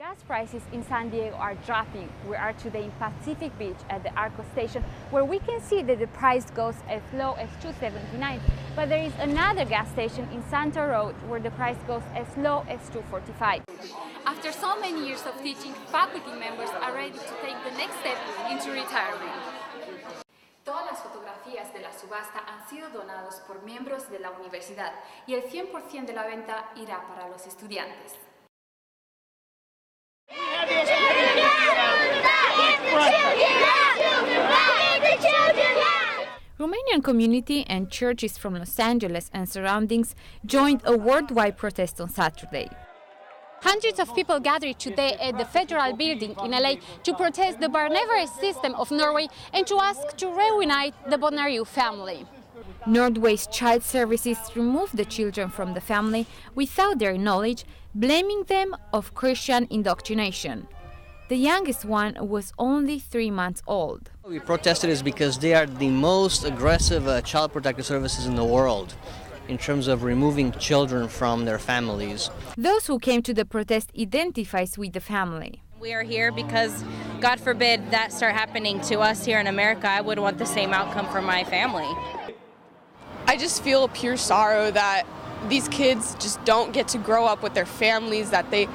Gas prices in San Diego are dropping. We are today in Pacific Beach at the Arco station, where we can see that the price goes as low as $2.79. But there is another gas station in Santa Road where the price goes as low as $2.45. After so many years of teaching, faculty members are ready to take the next step into retirement. Todas las fotografías de la subasta han sido donados por miembros de la universidad y el 100% de la venta irá para los estudiantes. Romanian community and churches from Los Angeles and surroundings joined a worldwide protest on Saturday. Hundreds of people gathered today at the Federal Building in LA to protest the Barnevernet system of Norway and to ask to reunite the Bodnariu family. Norway's Child Services removed the children from the family without their knowledge, blaming them of Christian indoctrination. The youngest one was only 3 months old. We protested is because they are the most aggressive child protective services in the world in terms of removing children from their families. Those who came to the protest identifies with the family. We are here because, God forbid, that start happening to us here in America. I would want the same outcome for my family. I just feel pure sorrow that these kids just don't get to grow up with their families, that they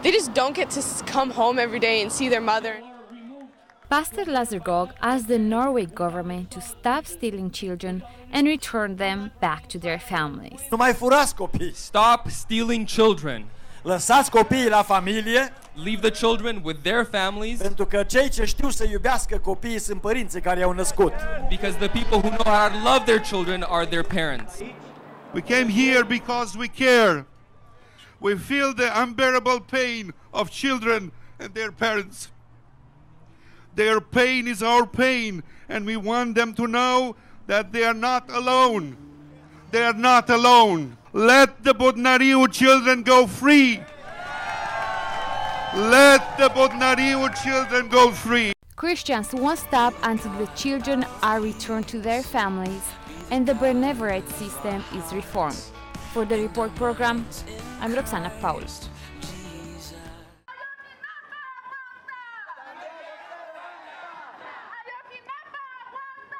just don't get to come home every day and see their mother. Pastor Lazargog asked the Norway government to stop stealing children and return them back to their families. Nu mai furați copii. Stop stealing children. Lăsați copiii la familie. Leave the children with their families. Pentru că cei ce știu să iubească copiii sunt părinții care i-au născut. Because the people who know how to love their children are their parents. We came here because we care. We feel the unbearable pain of children and their parents. Their pain is our pain, and we want them to know that they are not alone. They are not alone. Let the Bodnariu children go free. Let the Bodnariu children go free. Christians won't stop until the children are returned to their families and the Barnevernet system is reformed. For the Report program, I'm Roxana Paul.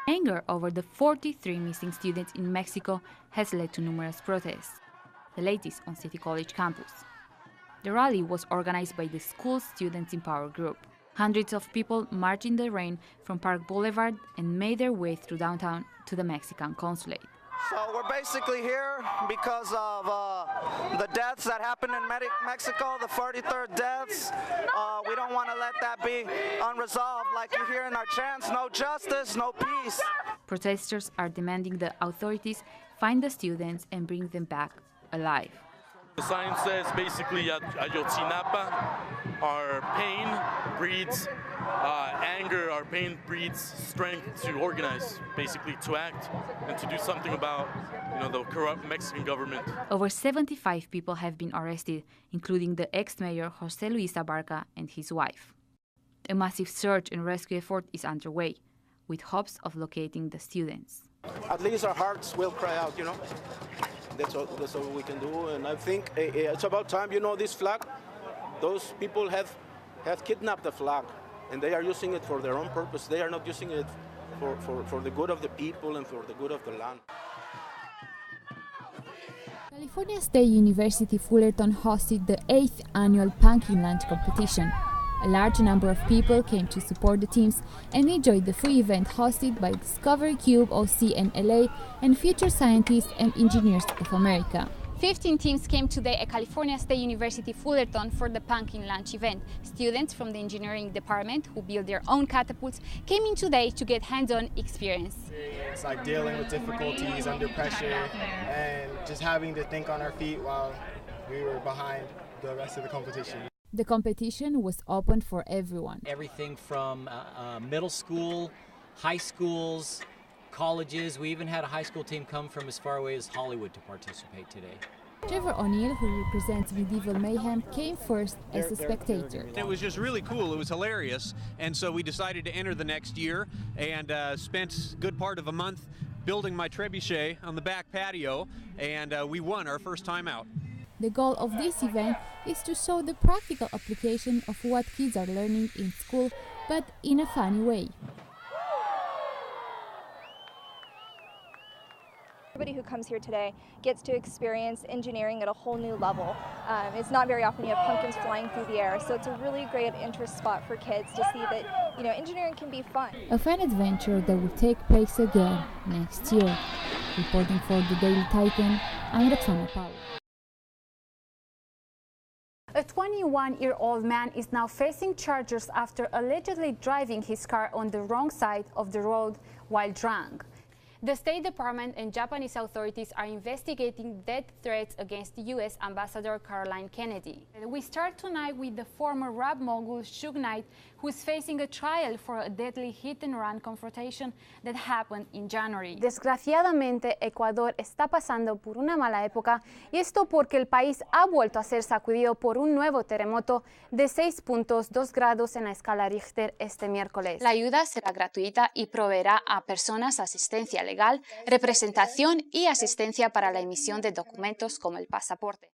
Anger over the 43 missing students in Mexico has led to numerous protests, the latest on City College campus. The rally was organized by the school's Students in Power group. Hundreds of people marched in the rain from Park Boulevard and made their way through downtown to the Mexican consulate. So we're basically here because of the deaths that happened in Mexico, the 43rd deaths. We don't want to let that be unresolved. Like you hear in our chants, no justice, no peace. Protesters are demanding the authorities find the students and bring them back alive. The sign says basically Ayotzinapa, our pain breeds anger, our pain breeds strength to organize, basically to act and to do something about the corrupt Mexican government. Over 75 people have been arrested, including the ex-mayor Jose Luis Abarca and his wife. A massive search and rescue effort is underway, with hopes of locating the students. At least our hearts will cry out, That's all we can do, and I think it's about time. This flag, those people have kidnapped the flag, and they are using it for their own purpose. They are not using it for the good of the people and for the good of the land. California State University Fullerton hosted the 8th annual Pumpkin Lunch competition. A large number of people came to support the teams and enjoyed the free event hosted by Discovery Cube OC and LA and Future Scientists and Engineers of America. 15 teams came today at California State University Fullerton for the Pumpkin Lunch event. Students from the engineering department who build their own catapults came in today to get hands-on experience. It's like dealing with difficulties under pressure and just having to think on our feet while we were behind the rest of the competition. The competition was open for everyone. Everything from middle school, high schools, colleges. We even had a high school team come from as far away as Hollywood to participate today. Trevor O'Neill, who represents Medieval Mayhem, came first as a spectator. It was just really cool. It was hilarious. And so we decided to enter the next year and spent a good part of a month building my trebuchet on the back patio, and we won our first time out. The goal of this event is to show the practical application of what kids are learning in school, but in a funny way. Everybody who comes here today gets to experience engineering at a whole new level. It's not very often you have pumpkins flying through the air, so it's a really great interest spot for kids to see that, engineering can be fun. A fun adventure that will take place again next year. Reporting for the Daily Titan, I'm Roxana Paul. A 21-year-old man is now facing charges after allegedly driving his car on the wrong side of the road while drunk. The State Department and Japanese authorities are investigating death threats against U.S. Ambassador Caroline Kennedy. We start tonight with the former rap mogul Suge Knight, who is facing a trial for a deadly hit-and-run confrontation that happened in January. Desgraciadamente, Ecuador está pasando por una mala época, y esto porque el país ha vuelto a ser sacudido por un nuevo terremoto de 6.2 grados en la escala Richter este miércoles. La ayuda será gratuita y proveerá a personas asistencia legal, representación y asistencia para la emisión de documentos como el pasaporte.